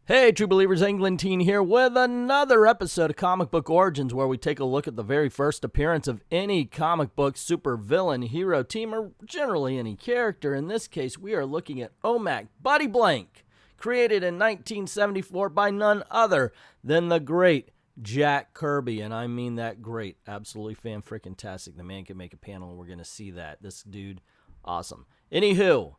Hey, True Believers, England here with another episode of Comic Book Origins, where we take a look at the very first appearance of any comic book supervillain, hero, team, or generally any character. In this case, we are looking at Omac, Buddy Blank, created in 1974 by none other than the great Jack Kirby, and I mean that great, absolutely fan-frickin-tastic. The man can make a panel, and we're going to see that. This dude, awesome. Anywho,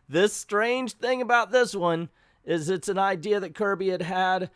this strange thing about this one is it's an idea that Kirby had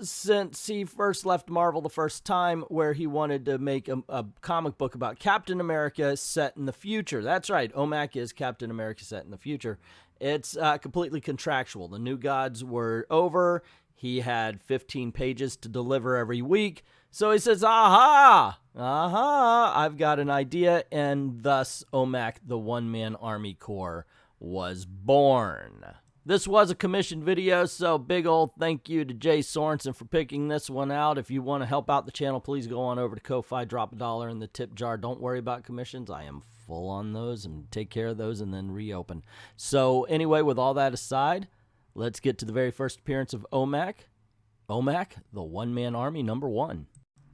since he first left Marvel the first time, where he wanted to make a comic book about Captain America set in the future. That's right, Omac is Captain America set in the future. It's completely contractual. The New Gods were over. He had 15 pages to deliver every week. So he says, aha, I've got an idea, and thus Omac, the one-man army corps, was born. This was a commissioned video, so big old thank you to Jay Sorensen for picking this one out. If you want to help out the channel, please go on over to Ko-Fi, drop $1 in the tip jar. Don't worry about commissions. I am full on those and take care of those and then reopen. So anyway, with all that aside, let's get to the very first appearance of Omac. Omac, the one-man army, #1.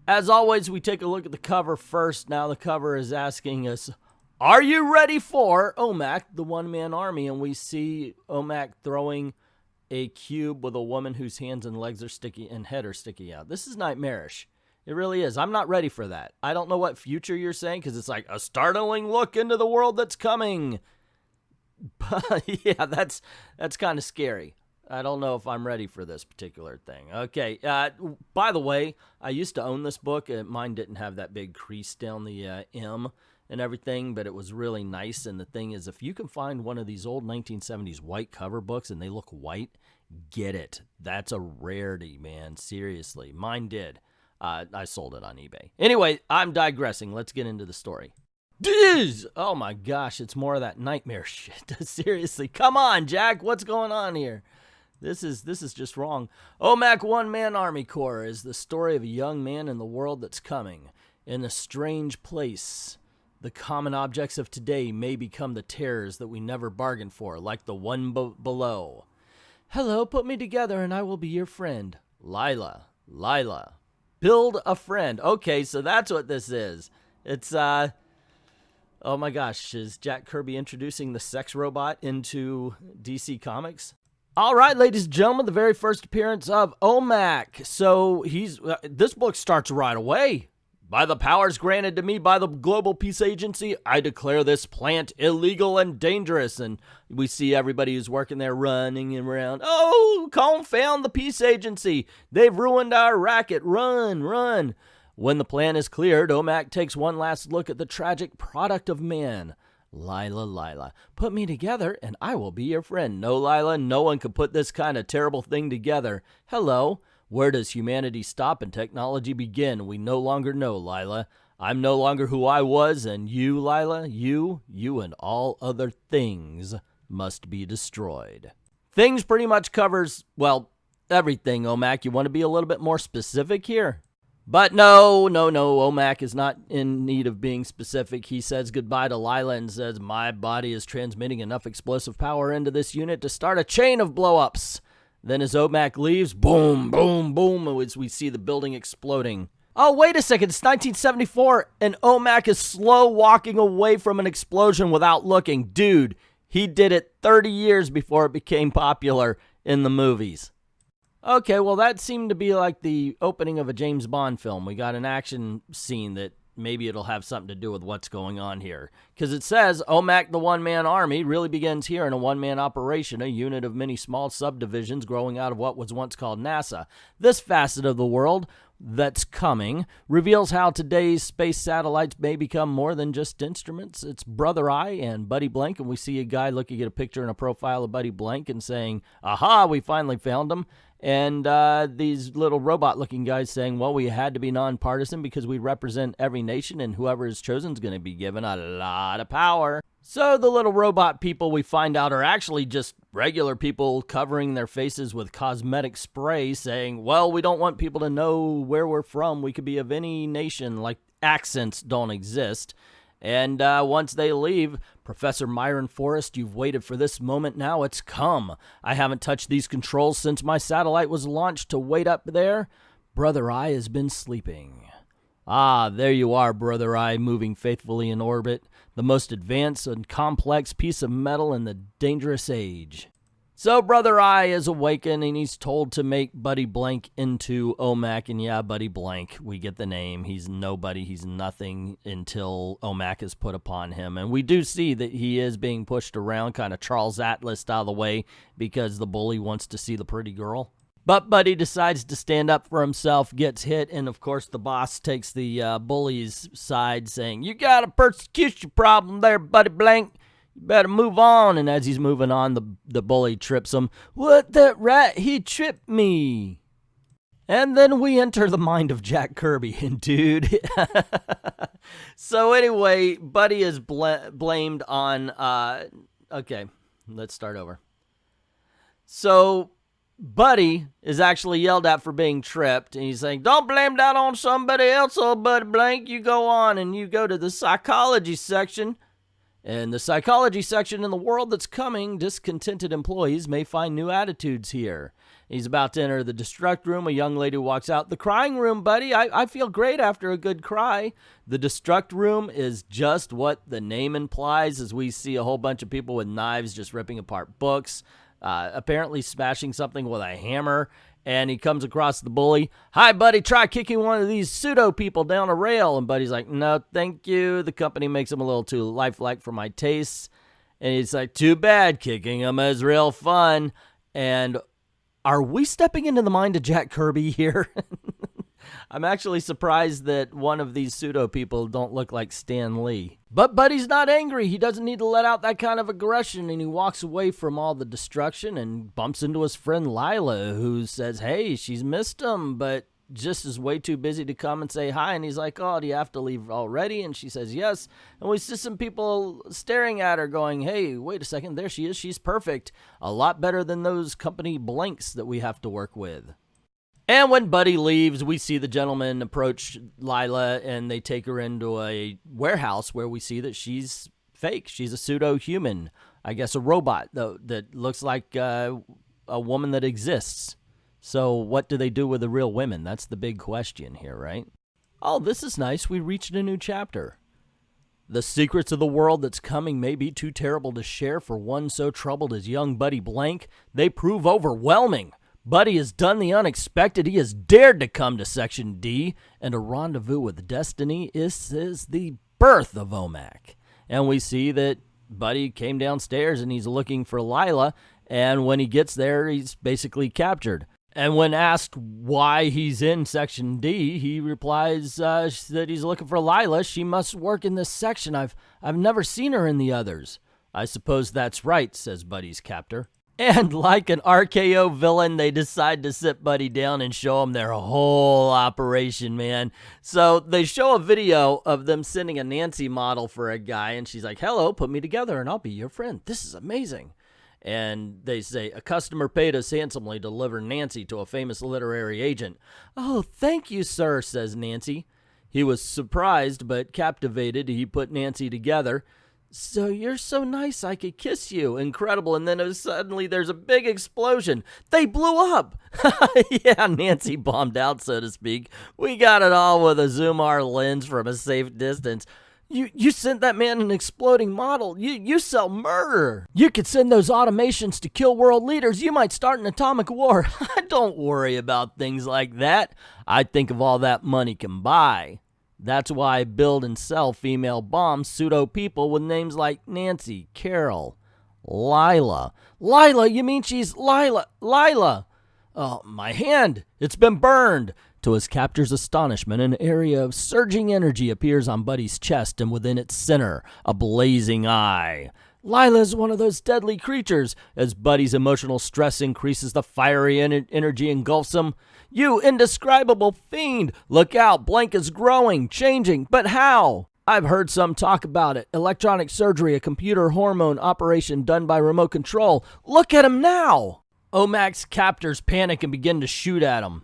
As always, we take a look at the cover first. Now the cover is asking us, are you ready for Omac, the one-man army? And we see Omac throwing a cube with a woman whose hands and legs are sticky and head are sticking out. This is nightmarish. It really is. I'm not ready for that. I don't know what future you're saying, because it's like a startling look into the world that's coming. But yeah, that's kind of scary. I don't know if I'm ready for this particular thing. Okay, by the way, I used to own this book. Mine didn't have that big crease down the M and everything, but it was really nice. And the thing is, if you can find one of these old 1970s white cover books and they look white, get it. That's a rarity, man. Seriously. Mine did. I sold it on eBay. Anyway, I'm digressing. Let's get into the story. Oh my gosh, it's more of that nightmare shit. Seriously. Come on, Jack. What's going on here? This is just wrong. Omac One-Man Army Corps is the story of a young man in the world that's coming. In a strange place, the common objects of today may become the terrors that we never bargained for, like the one below. Hello, put me together and I will be your friend. Lila. Build a friend. Okay, so that's what this is. It's, oh my gosh, is Jack Kirby introducing the sex robot into DC Comics? All right, ladies and gentlemen, the very first appearance of Omac. So this book starts right away. By the powers granted to me by the Global Peace Agency, I declare this plant illegal and dangerous. And we see everybody who's working there running around. Oh, confound the Peace Agency. They've ruined our racket. Run. When the plan is cleared, Omac takes one last look at the tragic product of man. Lila, put me together and I will be your friend. No, Lila, no one could put this kind of terrible thing together. Hello. Where does humanity stop and technology begin? We no longer know, Lila. I'm no longer who I was, and you, Lila, you and all other things must be destroyed. Things pretty much covers, well, everything, Omac. You want to be a little bit more specific here? But no, Omac is not in need of being specific. He says goodbye to Lila and says, my body is transmitting enough explosive power into this unit to start a chain of blow-ups. Then as Omac leaves, boom, as we see the building exploding. Oh, wait a second, it's 1974, and Omac is slow walking away from an explosion without looking. Dude, he did it 30 years before it became popular in the movies. Okay, well, that seemed to be like the opening of a James Bond film. We got an action scene that maybe it'll have something to do with what's going on here. Because it says, Omac the one-man army really begins here in a one-man operation, a unit of many small subdivisions growing out of what was once called NASA. This facet of the world that's coming reveals how today's space satellites may become more than just instruments. It's Brother Eye and Buddy Blank, and we see a guy looking at a picture and a profile of Buddy Blank and saying, aha, we finally found him. And these little robot-looking guys saying, well, we had to be nonpartisan because we represent every nation, and whoever is chosen is going to be given a lot of power. So the little robot people we find out are actually just regular people covering their faces with cosmetic spray saying, well, we don't want people to know where we're from. We could be of any nation, like accents don't exist. And once they leave, Professor Myron Forrest, you've waited for this moment now. It's come. I haven't touched these controls since my satellite was launched to wait up there. Brother Eye has been sleeping. Ah, there you are, Brother Eye, moving faithfully in orbit, the most advanced and complex piece of metal in the dangerous age. So Brother Eye is awakened, and he's told to make Buddy Blank into Omac, and yeah, Buddy Blank, we get the name. He's nobody, he's nothing until Omac is put upon him, and we do see that he is being pushed around, kind of Charles Atlas out of the way, because the bully wants to see the pretty girl. But Buddy decides to stand up for himself, gets hit, and of course the boss takes the bully's side, saying, "You got a persecution problem there, Buddy Blank. You better move on." And as he's moving on, the bully trips him. "What, that rat? He tripped me." And then we enter the mind of Jack Kirby, and dude. So anyway, Buddy is blamed on, okay, let's start over. So Buddy is actually yelled at for being tripped, and he's saying, "Don't blame that on somebody else, old Buddy Blank. You go on and you go to the psychology section. In the psychology section, in the world that's coming, discontented employees may find new attitudes here." He's about to enter the destruct room. A young lady walks out. "The crying room, Buddy. I feel great after a good cry." The destruct room is just what the name implies, as we see a whole bunch of people with knives just ripping apart books, apparently smashing something with a hammer. And he comes across the bully. "Hi, Buddy, try kicking one of these pseudo people down a rail." And Buddy's like, "No, thank you. The company makes him a little too lifelike for my tastes." And he's like, "Too bad, kicking him is real fun." And are we stepping into the mind of Jack Kirby here? I'm actually surprised that one of these pseudo people don't look like Stan Lee. But Buddy's not angry. He doesn't need to let out that kind of aggression, and he walks away from all the destruction and bumps into his friend Lila, who says, hey, she's missed him, but just is way too busy to come and say hi. And he's like, "Oh, do you have to leave already?" And she says, "Yes." And we see some people staring at her going, "Hey, wait a second, there she is. She's perfect. A lot better than those company blanks that we have to work with." And when Buddy leaves, we see the gentleman approach Lila, and they take her into a warehouse where we see that she's fake. She's a pseudo-human, I guess a robot, though, that looks like a woman that exists. So what do they do with the real women? That's the big question here, right? Oh, this is nice. We reached a new chapter. The secrets of the world that's coming may be too terrible to share for one so troubled as young Buddy Blank. They prove overwhelming. Buddy has done the unexpected. He has dared to come to Section D, and a rendezvous with destiny is the birth of Omac. And we see that Buddy came downstairs and he's looking for Lila, and when he gets there, he's basically captured. And when asked why he's in Section D, he replies that he's looking for Lila. She must work in this section. I've never seen her in the others. "I suppose that's right," says Buddy's captor. And like an RKO villain, they decide to sit Buddy down and show him their whole operation, man. So they show a video of them sending a Nancy model for a guy, and she's like, "Hello, put me together and I'll be your friend. This is amazing." And they say, "A customer paid us handsomely to deliver Nancy to a famous literary agent." "Oh, thank you, sir," says Nancy. He was surprised but captivated. He put Nancy together. "So you're so nice I could kiss you. Incredible." And then suddenly there's a big explosion. They blew up. Yeah, Nancy bombed out, so to speak. We got it all with a Zoom-R lens from a safe distance. You sent that man an exploding model. You sell murder. You could send those automations to kill world leaders. You might start an atomic war. Don't worry about things like that. I think of all that money can buy. That's why I build and sell female bombs, pseudo people with names like Nancy, Carol, Lila. Lila, you mean she's Lila? Lila! Oh, my hand, it's been burned. To his captor's astonishment, an area of surging energy appears on Buddy's chest, and within its center, a blazing eye. Lila's one of those deadly creatures. As Buddy's emotional stress increases, the fiery energy engulfs him. "You indescribable fiend! Look out, Blank is growing, changing, but how? I've heard some talk about it. Electronic surgery, a computer hormone operation done by remote control. Look at him now!" Omac's captors panic and begin to shoot at him.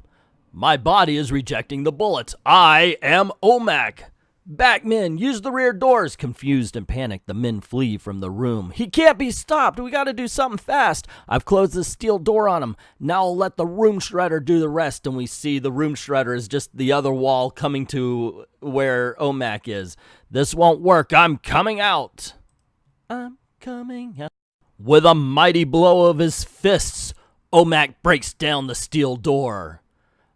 "My body is rejecting the bullets. I am Omac." Back men, use the rear doors. Confused and panicked, the men flee from the room. He can't be stopped. We gotta do something fast. I've closed the steel door on him. Now I'll let the room shredder do the rest. And we see the room shredder is just the other wall coming to where Omac is. This won't work. I'm coming out. I'm coming out. With a mighty blow of his fists, Omac breaks down the steel door.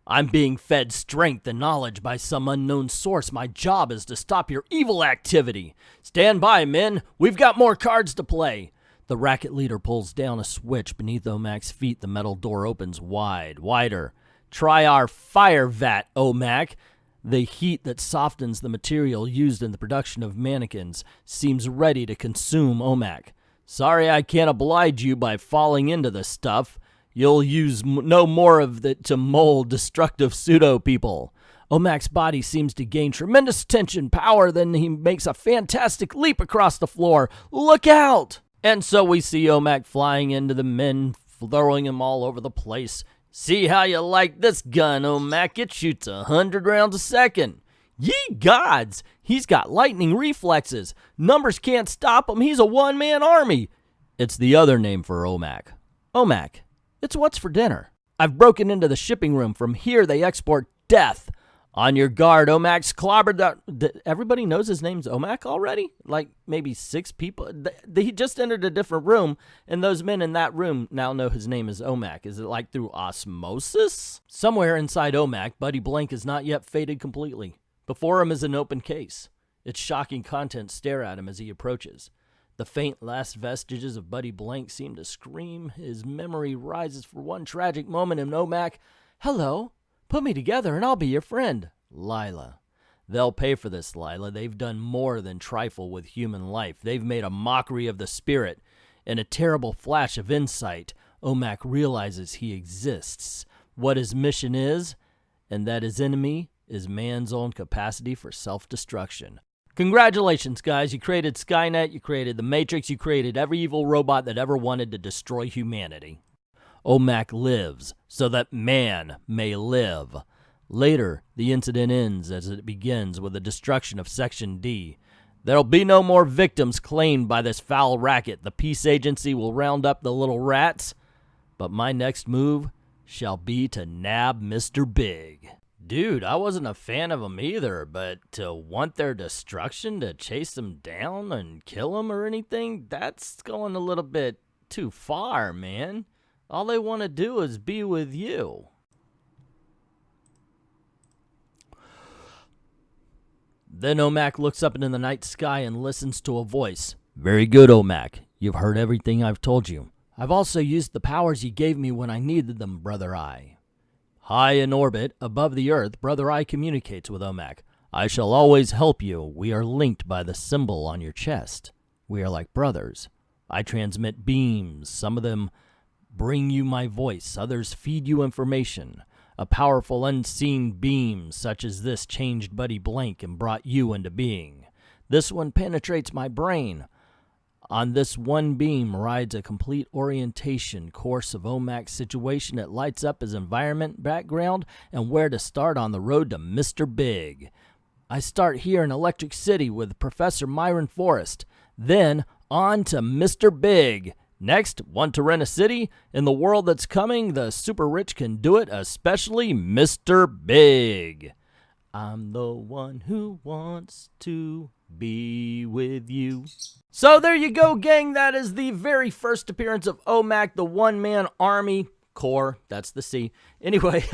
I'm being fed strength and knowledge by some unknown source. My job is to stop your evil activity. Stand by, men. We've got more cards to play. The racket leader pulls down a switch. Beneath Omac's feet, the metal door opens wider. Try our fire vat, Omac. The heat that softens the material used in the production of mannequins seems ready to consume Omac. Sorry I can't oblige you by falling into this stuff. You'll use no more of it to mold destructive pseudo-people. Omac's body seems to gain tremendous tension power, then he makes a fantastic leap across the floor. Look out! And so we see Omac flying into the men, throwing them all over the place. See how you like this gun, Omac. It shoots 100 rounds a second. Ye gods! He's got lightning reflexes. Numbers can't stop him. He's a one-man army. It's the other name for Omac. Omac. It's what's for dinner. I've broken into the shipping room. From here, they export death. On your guard, Omac's clobbered that. Everybody knows his name's Omac already? Like maybe 6 people? He just entered a different room, and those men in that room now know his name is Omac. Is it like through osmosis? Somewhere inside Omac, Buddy Blank is not yet faded completely. Before him is an open case. Its shocking contents stare at him as he approaches. The faint last vestiges of Buddy Blank seem to scream. His memory rises for one tragic moment in Omac. Hello, put me together and I'll be your friend. Lila. They'll pay for this, Lila. They've done more than trifle with human life. They've made a mockery of the spirit. In a terrible flash of insight, Omac realizes he exists, what his mission is, and that his enemy is man's own capacity for self-destruction. Congratulations, guys. You created Skynet, you created the Matrix, you created every evil robot that ever wanted to destroy humanity. Omac lives so that man may live. Later, the incident ends as it begins with the destruction of Section D. There'll be no more victims claimed by this foul racket. The peace agency will round up the little rats, but my next move shall be to nab Mr. Big. Dude, I wasn't a fan of them either, but to want their destruction, to chase them down and kill them or anything, that's going a little bit too far, man. All they want to do is be with you. Then Omac looks up into the night sky and listens to a voice. Very good, Omac. You've heard everything I've told you. I've also used the powers you gave me when I needed them, Brother Eye. High in orbit, above the earth, Brother Eye communicates with Omac. I shall always help you. We are linked by the symbol on your chest. We are like brothers. I transmit beams. Some of them bring you my voice. Others feed you information. A powerful unseen beam such as this changed Buddy Blank and brought you into being. This one penetrates my brain. On this one beam rides a complete orientation course of Omac's situation. It lights up his environment, background, and where to start on the road to Mr. Big. I start here in Electric City with Professor Myron Forrest. Then on to Mr. Big. Next, want to rent a city? In the world that's coming, the super rich can do it, especially Mr. Big. I'm the one who wants to be with you. So there you go, gang. That is the very first appearance of Omac, the one-man army corps. That's the C. Anyway,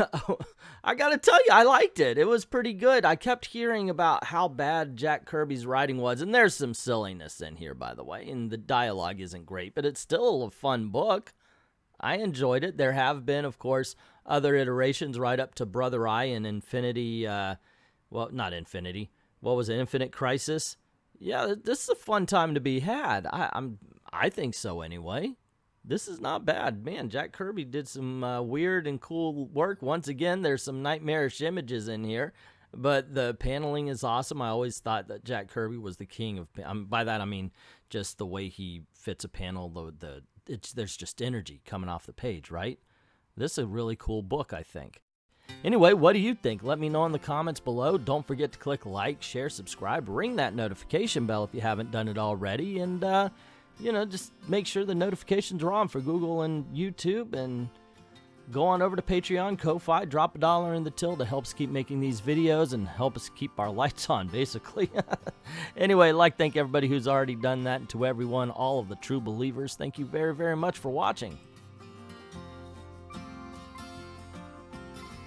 I gotta tell you, I liked it. It was pretty good. I kept hearing about how bad Jack Kirby's writing was, and there's some silliness in here, by the way, and the dialogue isn't great, but it's still a fun book. I enjoyed it. There have been, of course, other iterations right up to Brother Eye and Infinity, well, not Infinity. What was it, Infinite Crisis? Yeah, this is a fun time to be had. I think so anyway. This is not bad. Man, Jack Kirby did some weird and cool work. Once again, there's some nightmarish images in here, but the paneling is awesome. I always thought that Jack Kirby was the king of, by that I mean just the way he fits a panel, there's just energy coming off the page, right? This is a really cool book, I think. Anyway, what do you think? Let me know in the comments below. Don't forget to click like, share, subscribe, ring that notification bell if you haven't done it already, and, you know, just make sure the notifications are on for Google and YouTube, and go on over to Patreon, Ko-Fi, drop $1 in the till to help us keep making these videos and help us keep our lights on, basically. Anyway, I'd like to thank everybody who's already done that, and to everyone, all of the true believers, thank you very, very much for watching.